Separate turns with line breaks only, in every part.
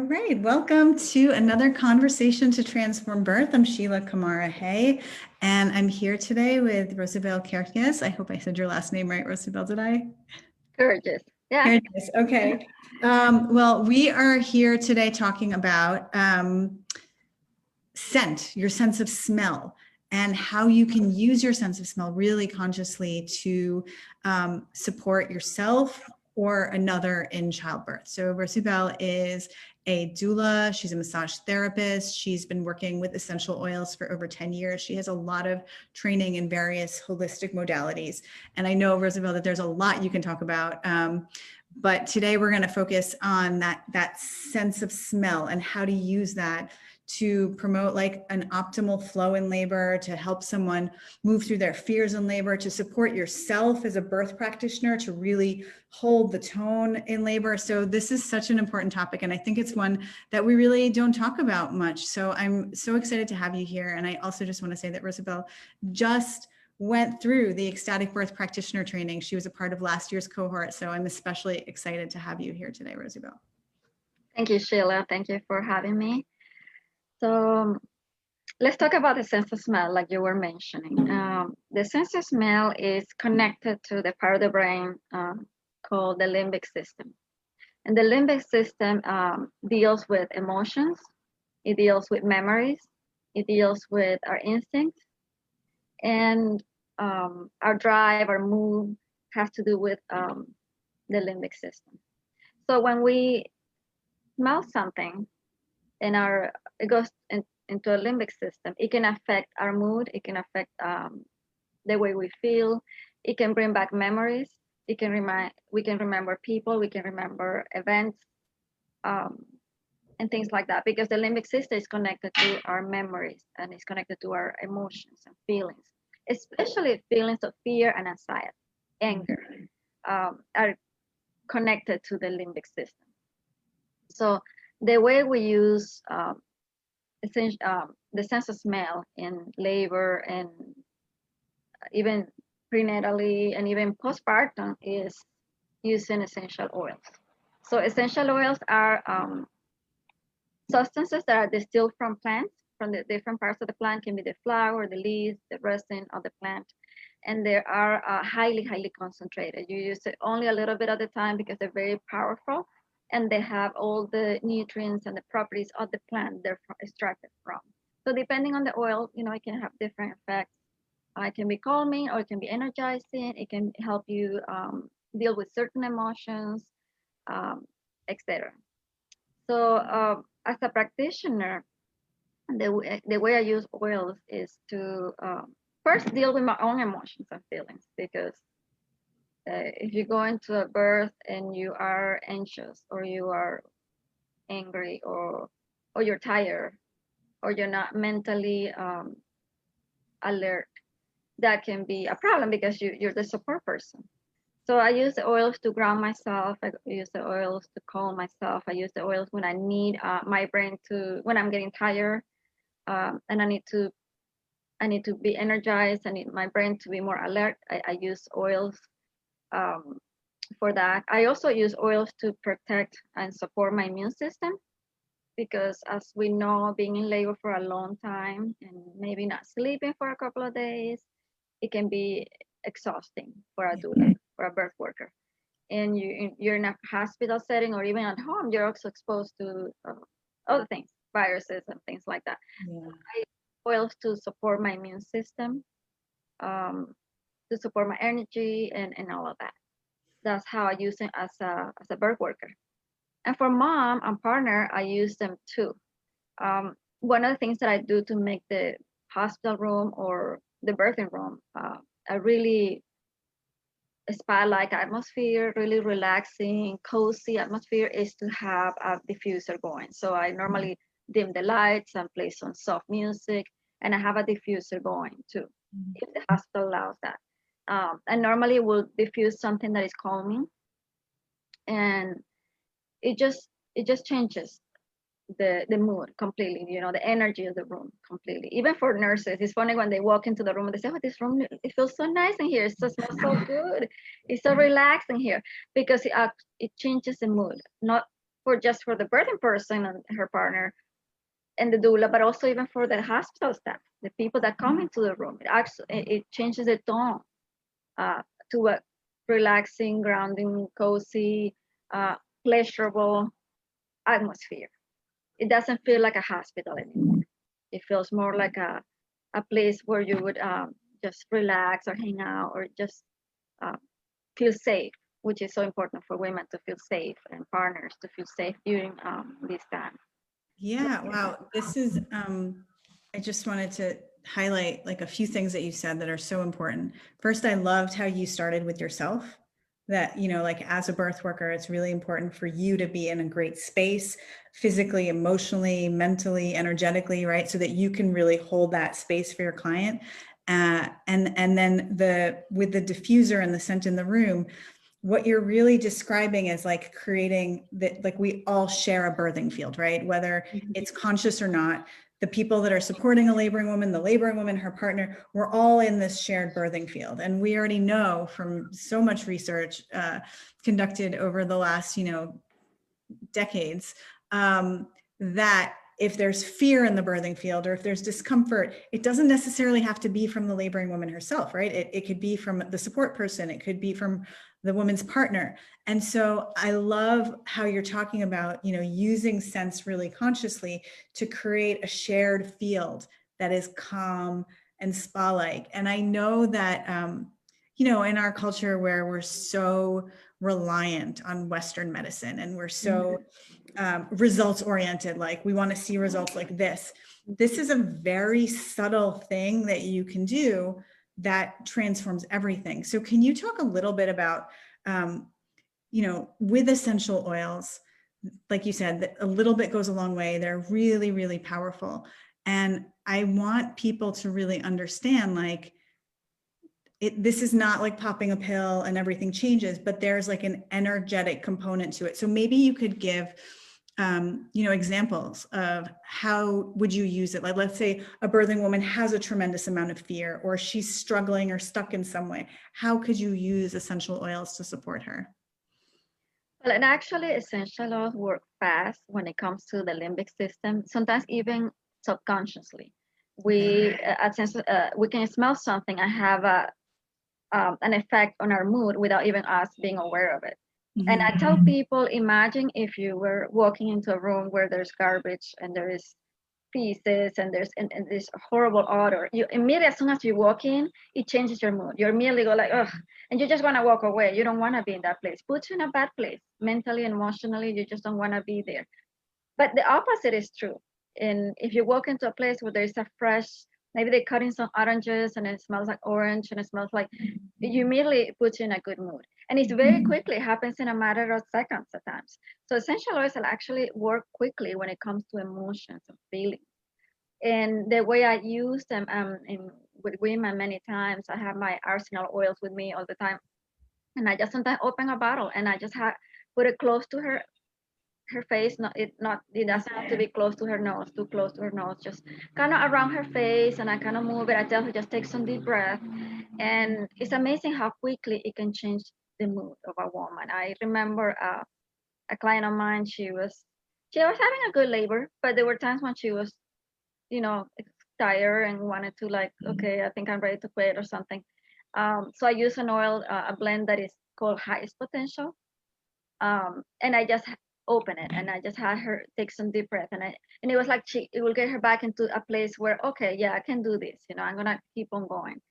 right, welcome to another Conversation to Transform Birth. I'm Sheila Kamara Hay, and I'm here today with Rosibel Kersjes. I hope I said your last name right, Rosibel, did I?
Gorgeous. Yeah.
Kersjes, okay. Well, we are here today talking about scent, your sense of smell, and how you can use your sense of smell really consciously to support yourself or another in childbirth. So Rosibel is a doula. She's a massage therapist. She's been working with essential oils for over 10 years. She has a lot of training in various holistic modalities. And I know, Rosibel, that there's a lot you can talk about. But today we're going to focus on that sense of smell and how to use that to promote like an optimal flow in labor, to help someone move through their fears in labor, to support yourself as a birth practitioner, to really hold the tone in labor. So this is such an important topic. And I think it's one that we really don't talk about much. So I'm so excited to have you here. And I also just want to say that Rosibel just went through the ecstatic birth practitioner training. She was a part of last year's cohort. So I'm especially excited to have you here today, Rosibel.
Thank you, Sheila. Thank you for having me. So let's talk about the sense of smell, like you were mentioning. The sense of smell is connected to the part of the brain called the limbic system. And the limbic system deals with emotions, it deals with memories, it deals with our instincts, and our drive, our mood has to do with the limbic system. So when we smell something, and it goes into a limbic system, it can affect our mood, it can affect the way we feel, it can bring back memories, we can remember people, we can remember events, and things like that, because the limbic system is connected to our memories and it's connected to our emotions and feelings, especially feelings of fear and anxiety, anger, are connected to the limbic system. So the way we use the sense of smell in labor and even prenatally and even postpartum is using essential oils. So essential oils are substances that are distilled from plants, from the different parts of the plant. Can be the flower, the leaves, the resin of the plant. And they are highly, highly concentrated. You use it only a little bit at a time because they're very powerful, and they have all the nutrients and the properties of the plant they're extracted from. So depending on the oil, it can have different effects. It can be calming, or it can be energizing. It can help you deal with certain emotions, etc. So as a practitioner, the way I use oils is to first deal with my own emotions and feelings, because if you go into a birth and you are anxious, or you are angry, or you're tired, or you're not mentally alert, that can be a problem because you're the support person. So I use the oils to ground myself. I use the oils to calm myself. I use the oils when I need my brain when I'm getting tired, and I need to be energized. I need my brain to be more alert. I use oils for that. I also use oils to protect and support my immune system, because as we know, being in labor for a long time and maybe not sleeping for a couple of days, it can be exhausting for a doula, for a birth worker. And you're in a hospital setting, or even at home, you're also exposed to other things, viruses and things like that.
Yeah.
I use oils to support my immune system, to support my energy and all of that. That's how I use it as a birth worker. And for mom and partner, I use them too. One of the things that I do to make the hospital room or the birthing room a really spa-like atmosphere, really relaxing, cozy atmosphere, is to have a diffuser going. So I normally dim the lights and play some soft music, and I have a diffuser going too, if the hospital allows that. And normally we'll diffuse something that is calming, and it just changes the mood completely, the energy of the room completely. Even for nurses, it's funny when they walk into the room and they say, oh, this room, it feels so nice in here, it smells so good, it's so relaxing here, because it changes the mood, not for the birthing person and her partner and the doula, but also even for the hospital staff, the people that come into the room. It changes the tone to a relaxing, grounding, cozy, pleasurable atmosphere. It doesn't feel like a hospital anymore. It feels more like a place where you would just relax or hang out or just feel safe, which is so important for women to feel safe and partners to feel safe during this time.
Yeah, wow. This is, I just wanted to highlight like a few things that you said that are so important. First, I loved how you started with yourself, that, you know, like as a birth worker, it's really important for you to be in a great space, physically, emotionally, mentally, energetically, right? So that you can really hold that space for your client. And then with the diffuser and the scent in the room, what you're really describing is like creating that, like we all share a birthing field, right? Whether it's conscious or not, the people that are supporting a laboring woman, the laboring woman, her partner, we're all in this shared birthing field. And we already know from so much research conducted over the last, you know, decades, that if there's fear in the birthing field or if there's discomfort, it doesn't necessarily have to be from the laboring woman herself, right? It could be from the support person. It could be from the woman's partner. And so I love how you're talking about, you know, using sense really consciously to create a shared field that is calm and spa-like. And I know that, you know, in our culture where we're so reliant on Western medicine and we're so results oriented, like we want to see results like this. This is a very subtle thing that you can do that transforms everything. So can you talk a little bit about, you know, with essential oils, like you said, that a little bit goes a long way. They're really, really powerful. And I want people to really understand, like, this is not like popping a pill and everything changes, but there's like an energetic component to it. So maybe you could give, you know, examples of how would you use it? Like, let's say a birthing woman has a tremendous amount of fear, or she's struggling or stuck in some way. How could you use essential oils to support her?
Well, and actually, essential oils work fast when it comes to the limbic system. Sometimes even subconsciously, we can smell something and have an effect on our mood without even us being aware of it. And I tell people, imagine if you were walking into a room where there's garbage and there is feces and there's and this horrible odor. You immediately, as soon as you walk in, it changes your mood. You immediately go like, ugh, and you just want to walk away. You don't want to be in that place. Puts you in a bad place, mentally and emotionally. You just don't want to be there. But the opposite is true. And if you walk into a place where there's a fresh, maybe they're cutting some oranges and it smells like orange and it smells like, you immediately puts you in a good mood. And it's very quickly, it happens in a matter of seconds at times. So essential oils will actually work quickly when it comes to emotions and feelings. And the way I use them with women many times, I have my arsenal oils with me all the time. And I just sometimes open a bottle and I just put it close to her face. It doesn't have to be close to her nose, too close to her nose, just kind of around her face, and I kind of move it. I tell her just take some deep breath, and it's amazing how quickly it can change the mood of a woman. I remember a client of mine, she was having a good labor, but there were times when she was, you know, tired and wanted to like, okay, I think I'm ready to quit or something. So I use an oil, a blend that is called highest potential. And I just open it and I just had her take some deep breath, and it was like it will get her back into a place where, okay, yeah, I can do this, you know, I'm gonna keep on going.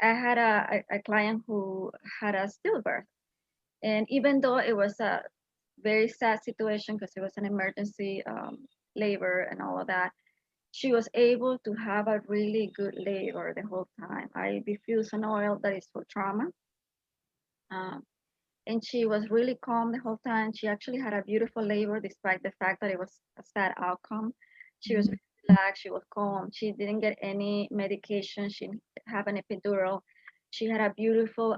I had a client who had a stillbirth, and even though it was a very sad situation because it was an emergency labor and all of that, she was able to have a really good labor the whole time. I diffused an oil that is for trauma. And she was really calm the whole time. She actually had a beautiful labor despite the fact that it was a sad outcome. She was relaxed, she was calm. She didn't get any medication. She didn't have an epidural. She had a beautiful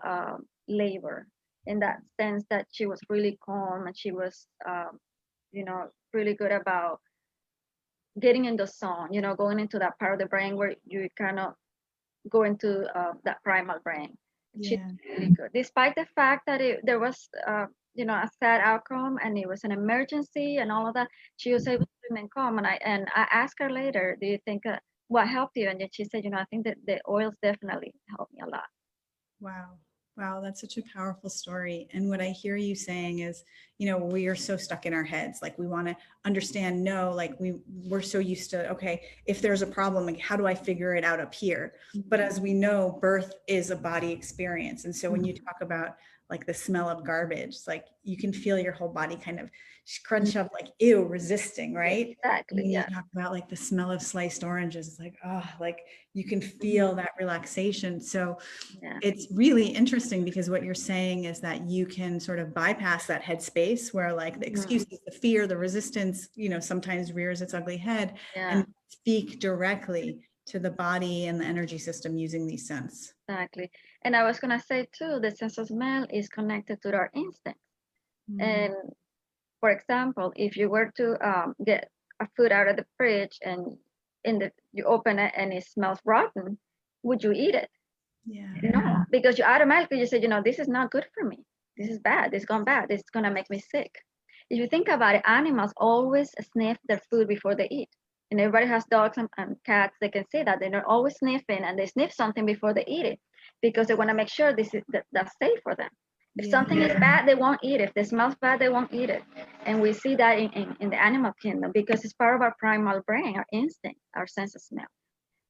labor in that sense that she was really calm, and she was, you know, really good about getting in the zone, you know, going into that part of the brain where you kind of go into that primal brain. She's
Yeah.
really good, despite the fact that there was a sad outcome, and it was an emergency and all of that, she was able to remain calm. And I asked her later, do you think what helped you? And then she said, I think that the oils definitely helped me a lot.
Wow. Wow, that's such a powerful story. And what I hear you saying is, we are so stuck in our heads. Like we want to understand, no, like we're so used to, okay, if there's a problem, like how do I figure it out up here? But as we know, birth is a body experience. And so when you talk about like the smell of garbage, like you can feel your whole body kind of crunch up, like, ew, resisting, right?
Exactly.
When you
Yeah.
talk about like the smell of sliced oranges, it's like, oh, like you can feel that relaxation. So
Yeah.
it's really interesting because what you're saying is that you can sort of bypass that headspace where like the excuses, the fear, the resistance, sometimes rears its ugly head,
Yeah.
and speak directly to the body and the energy system using these scents.
Exactly. And I was gonna say too, the sense of smell is connected to our instincts. And for example, if you were to get a food out of the fridge and you open it and it smells rotten, would you eat it?
Yeah.
No, because you automatically say, this is not good for me. This is bad. This is gone bad. This is gonna make me sick. If you think about it, animals always sniff their food before they eat. And everybody has dogs and cats. They can say that they're always sniffing, and they sniff something before they eat it because they want to make sure that's safe for them. If something is bad, they won't eat it. If it smells bad, they won't eat it. And we see that in the animal kingdom because it's part of our primal brain, our instinct, our sense of smell.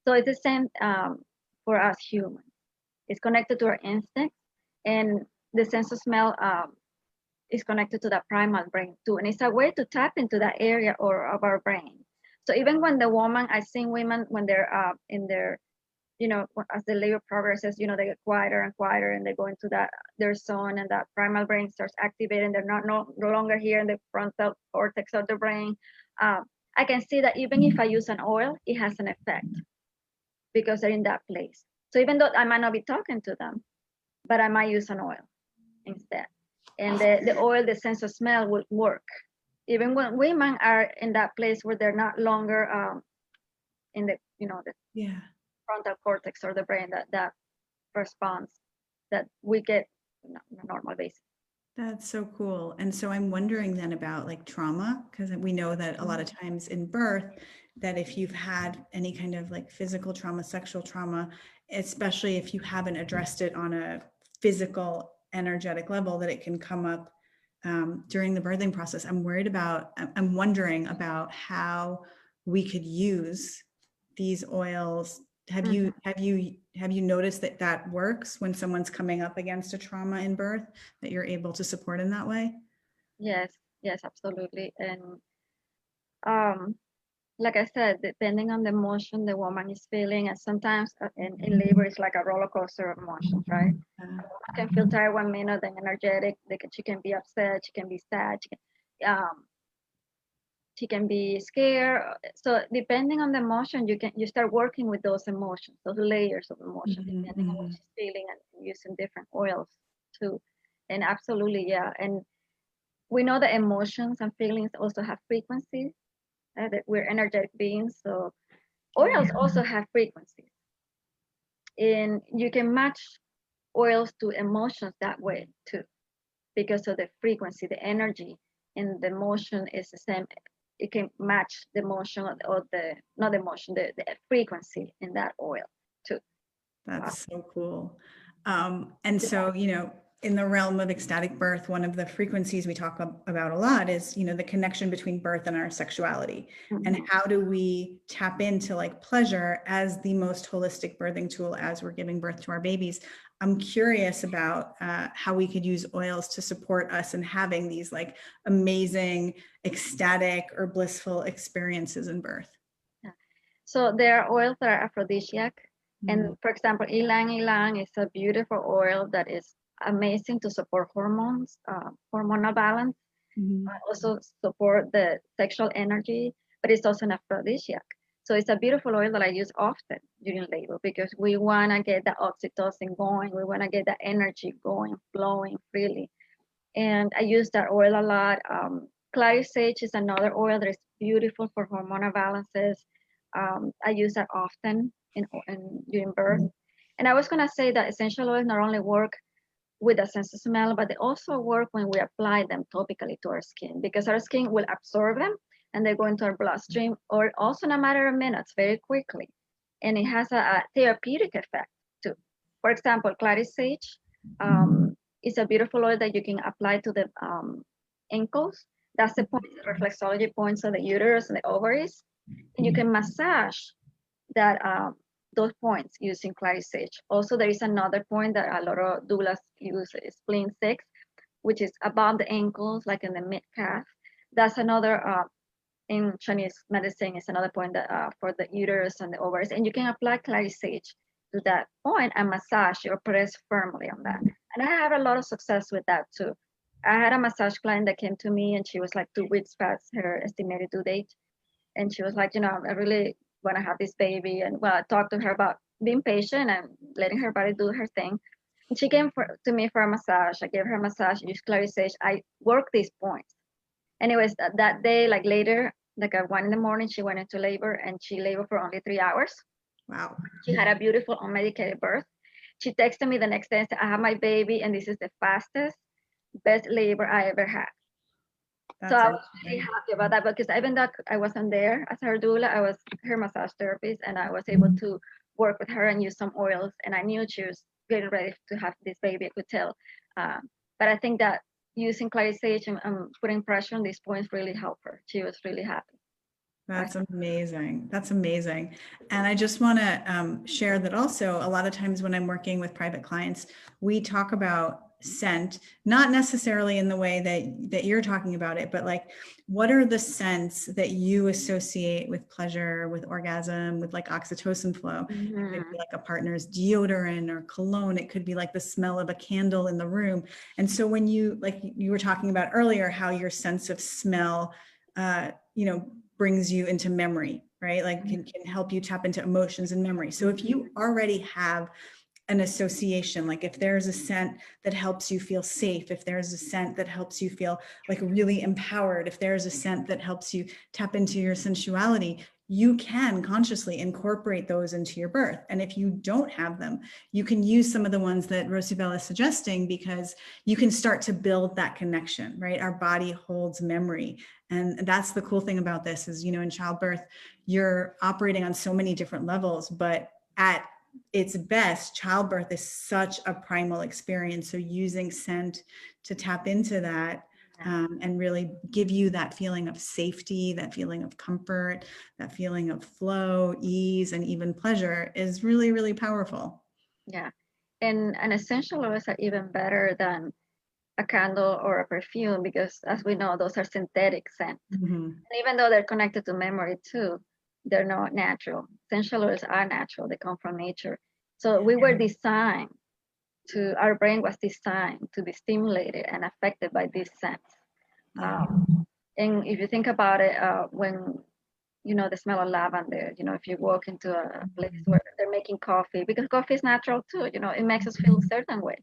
So it's the same for us humans. It's connected to our instinct, and the sense of smell is connected to that primal brain too. And it's a way to tap into that area of our brain. So even when I've seen women when they're in their, as the labor progresses, they get quieter and quieter, and they go into their zone, and that primal brain starts activating. They're no longer here in the frontal cortex of the brain. I can see that even if I use an oil, it has an effect because they're in that place. So even though I might not be talking to them, but I might use an oil instead. And the oil, the sense of smell will work. Even when women are in that place where they're not longer in the, the frontal cortex or the brain that responds that we get on a normal basis.
That's so cool. And so I'm wondering then about like trauma, because we know that a lot of times in birth, that if you've had any kind of like physical trauma, sexual trauma, especially if you haven't addressed it on a physical, energetic level, that it can come up during the birthing process. I'm wondering about how we could use these oils. Have you noticed that works when someone's coming up against a trauma in birth, that you're able to support in that way?
Yes, absolutely. And like I said, depending on the emotion the woman is feeling, and sometimes in labor it's like a roller coaster of emotions, right? A woman can feel tired 1 minute, then energetic. She can be upset, she can be sad, she can be scared. So depending on the emotion, you start working with those emotions, those layers of emotion, depending on what she's feeling, and using different oils too. And absolutely, yeah. And we know that emotions and feelings also have frequencies. That we're energetic beings, so oils also have frequencies, and you can match oils to emotions that way too, because of the frequency, the energy, and the emotion is the same. It can match the emotion or the not the emotion, the frequency in that oil too.
That's so cool. And so, in the realm of ecstatic birth, one of the frequencies we talk about a lot is, the connection between birth and our sexuality. And how do we tap into like pleasure as the most holistic birthing tool as we're giving birth to our babies? I'm curious about how we could use oils to support us in having these like amazing, ecstatic or blissful experiences in birth.
Yeah. So there are oils that are aphrodisiac. And for example, Ylang Ylang is a beautiful oil that is amazing to support hormones, hormonal balance, also support the sexual energy, but it's also an aphrodisiac. So it's a beautiful oil that I use often during labor because we want to get the oxytocin going. We want to get the energy going, flowing freely. And I use that oil a lot. Clary sage is another oil that is beautiful for hormonal balances. I use that often during birth. And I was gonna say that essential oils not only work with a sense of smell, but they also work when we apply them topically to our skin, because our skin will absorb them and they go into our bloodstream, or also in a matter of minutes, very quickly. And it has a therapeutic effect too. For example, clary sage is a beautiful oil that you can apply to the ankles. That's the point, the reflexology points of the uterus and the ovaries. And you can massage that those points using clary sage. Also, there is another point that a lot of doulas use, is spleen 6, which is above the ankles, like in the mid calf. That's another in Chinese medicine, is another point that for the uterus and the ovaries. And you can apply clary sage to that point and massage or press firmly on that. And I had a lot of success with that too. I had a massage client that came to me and she was like 2 weeks past her estimated due date. And she was like, you know, I really want to have this baby. And well, I talked to her about being patient and letting her body do her thing. And she came to me for a massage. I gave her a massage, used clary sage. I worked these points. Anyways, that day, like later, like at 1 in the morning, she went into labor and she labored for only 3 hours.
Wow.
She had a beautiful unmedicated birth. She texted me the next day and said, I have my baby and this is the fastest, best labor I ever had.
That's
so I was really happy about that, because even though I wasn't there as her doula, I was her massage therapist, and I was able to work with her and use some oils. And I knew she was getting ready to have this baby. I could tell. But I think that using clary sage and putting pressure on these points really helped her. She was really happy.
That's amazing. That's amazing. And I just want to share that also, a lot of times when I'm working with private clients, we talk about scent, not necessarily in the way that you're talking about it, but like, what are the scents that you associate with pleasure, with orgasm, with like oxytocin flow?
Mm-hmm.
It could be like a partner's deodorant or cologne. It could be like the smell of a candle in the room. And so when you, like you were talking about earlier, how your sense of smell, brings you into memory, right? Like can help you tap into emotions and memory. So if you already have an association, like if there's a scent that helps you feel safe, if there's a scent that helps you feel like really empowered, if there's a scent that helps you tap into your sensuality, you can consciously incorporate those into your birth. And if you don't have them, you can use some of the ones that Rosibel is suggesting, because you can start to build that connection, right? Our body holds memory. And that's the cool thing about this is, in childbirth, you're operating on so many different levels, but at its best, childbirth is such a primal experience. So using scent to tap into that and really give you that feeling of safety, that feeling of comfort, that feeling of flow, ease, and even pleasure is really, really powerful.
Yeah. And essential oils are even better than a candle or a perfume, because as we know, those are synthetic scents.
Mm-hmm.
And even though they're connected to memory too, they're not natural. Essential oils are natural, they come from nature. So we were designed our brain was designed to be stimulated and affected by these scents. And if you think about it, when the smell of lavender, if you walk into a place where they're making coffee, because coffee is natural too, it makes us feel a certain way.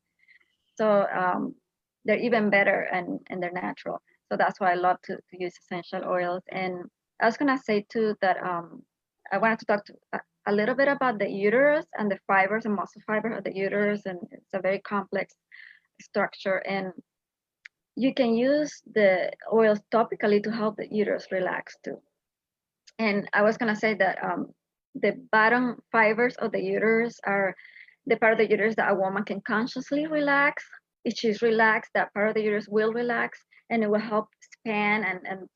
So they're even better and they're natural. So that's why I love to use essential oils. And I was gonna say too that I wanted to talk a little bit about the uterus and the fibers and muscle fibers of the uterus, and it's a very complex structure. And you can use the oils topically to help the uterus relax too. And I was gonna say that the bottom fibers of the uterus are the part of the uterus that a woman can consciously relax. If she's relaxed, that part of the uterus will relax, and it will help expand and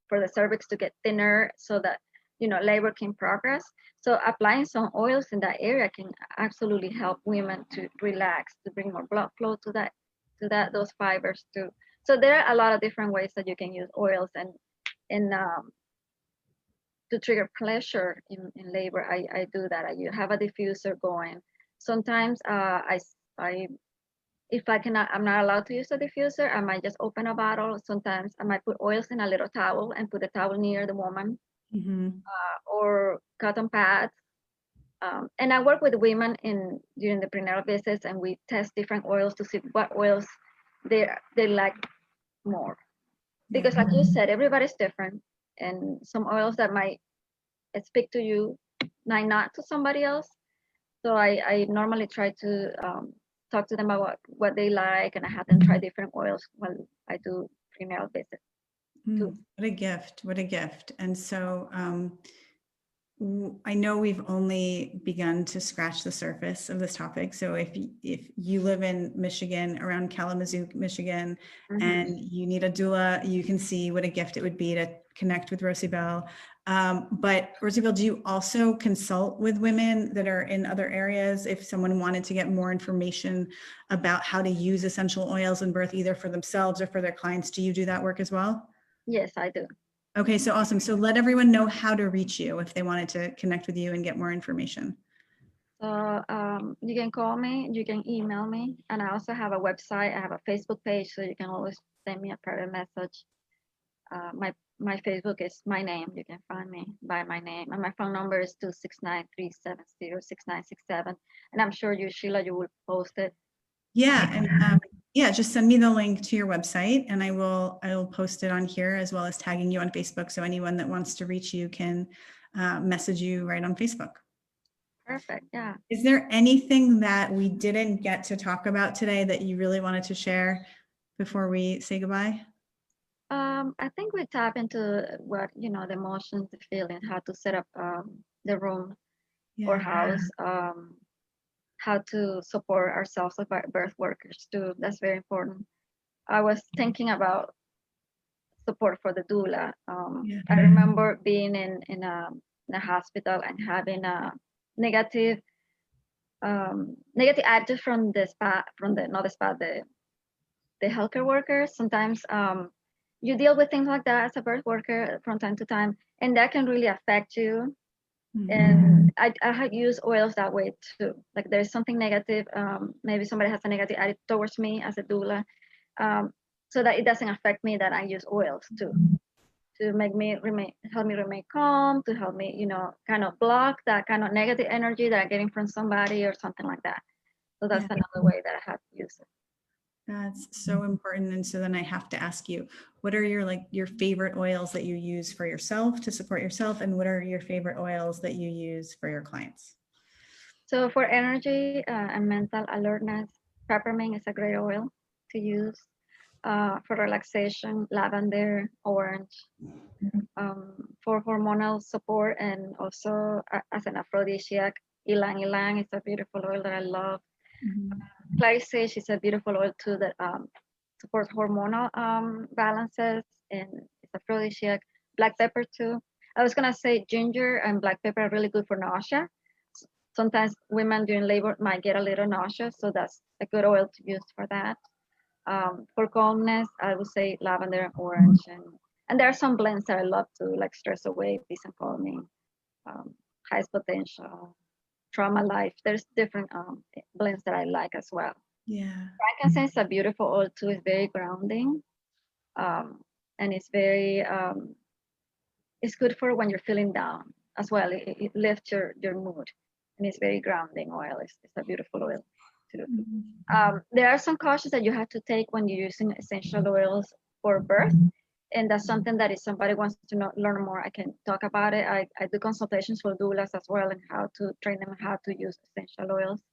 for the cervix to get thinner, so that labor can progress. So applying some oils in that area can absolutely help women to relax, to bring more blood flow to those fibers too. So there are a lot of different ways that you can use oils and to trigger pleasure in labor. I do that. You have a diffuser going. Sometimes if I'm not allowed to use a diffuser, I might just open a bottle. Sometimes I might put oils in a little towel and put the towel near the woman, or cotton pads. And I work with women during the prenatal visits, and we test different oils to see what oils they like more. Because like you said, everybody's different, and some oils that might speak to you might not to somebody else. So I normally try to talk to them about what they like, and I have them try different oils while I do prenatal visits too.
What a gift, what a gift. And so I know we've only begun to scratch the surface of this topic. So if you live in Michigan, around Kalamazoo, Michigan, and you need a doula, you can see what a gift it would be to connect with Rosibel. But Rosibel, do you also consult with women that are in other areas? If someone wanted to get more information about how to use essential oils in birth, either for themselves or for their clients, do you do that work as well?
Yes, I do.
Okay, so awesome. So let everyone know how to reach you if they wanted to connect with you and get more information.
So you can call me, you can email me, and I also have a website. I have a Facebook page, so you can always send me a private message. My Facebook is my name. You can find me by my name, and my phone number is 269-370-6967. And I'm sure you, Sheila, you will post it.
Yeah, and yeah, just send me the link to your website, and I will post it on here, as well as tagging you on Facebook, so anyone that wants to reach you can message you right on Facebook.
Perfect. Yeah.
Is there anything that we didn't get to talk about today that you really wanted to share before we say goodbye?
I think we tap into what, the emotions, the feeling, how to set up the room or house, how to support ourselves as birth workers too. That's very important. I was thinking about support for the doula. I remember being in a hospital and having a negative attitude from the healthcare workers. Sometimes you deal with things like that as a birth worker from time to time, and that can really affect you. And I have used oils that way too. Like there's something negative, maybe somebody has a negative attitude towards me as a doula, so that it doesn't affect me, that I use oils too, to help me remain calm, to help me, kind of block that kind of negative energy that I'm getting from somebody or something like that. So that's another way that I have to use it.
That's so important. And so then I have to ask you, what are your favorite oils that you use for yourself to support yourself? And what are your favorite oils that you use for your clients?
So for energy and mental alertness, peppermint is a great oil to use. For relaxation, lavender, orange. For hormonal support and also as an aphrodisiac, Ylang Ylang is a beautiful oil that I love. Clary sage is a beautiful oil too that supports hormonal balances and it's aphrodisiac. Black pepper too. I was gonna say ginger and black pepper are really good for nausea. Sometimes women during labor might get a little nauseous, so that's a good oil to use for that. For calmness, I would say lavender and orange, and there are some blends that I love too, like stress away, peace and calming, highest potential, trauma life. There's different blends that I like as well.
Yeah.
Frankincense is a beautiful oil too. It's very grounding, and it's very it's good for when you're feeling down as well. It lifts your mood, and it's very grounding oil. It's a beautiful oil too. There are some cautions that you have to take when you're using essential oils for birth, and that's something that if somebody wants to learn more, I can talk about it. I do consultations for doulas as well, and how to train them how to use essential oils.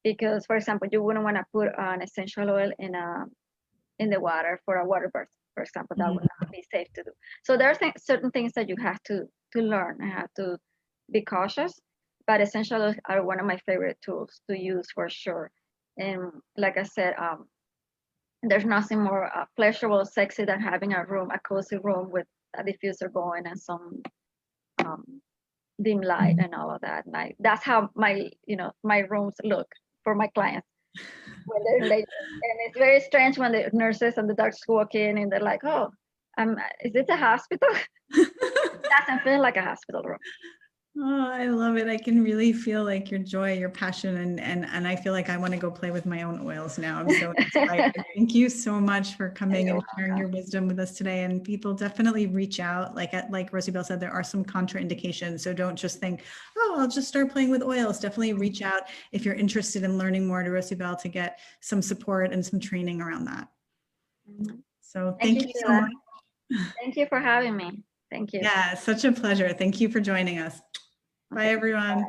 Because, for example, you wouldn't want to put an essential oil in the water for a water birth, for example. That would not be safe to do. So there are certain things that you have to learn and have to be cautious. But essential oils are one of my favorite tools to use for sure. And like I said, there's nothing more pleasurable, sexy than having a cozy room with a diffuser going and some dim light and all of that. And that's how my rooms look for my clients when they're late. And it's very strange when the nurses and the doctors walk in and they're like, "Oh, is this a hospital?" It doesn't feel like a hospital room.
Oh, I love it. I can really feel like your joy, your passion, and I feel like I want to go play with my own oils now. I'm so excited. Thank you so much for coming and sharing your wisdom with us today. And people definitely reach out. Like Rosibel said, there are some contraindications. So don't just think, oh, I'll just start playing with oils. Definitely reach out if you're interested in learning more to Rosibel to get some support and some training around that. So thank you so much.
Thank you for having me. Thank you.
Yeah, such a pleasure. Thank you for joining us. Bye, everyone.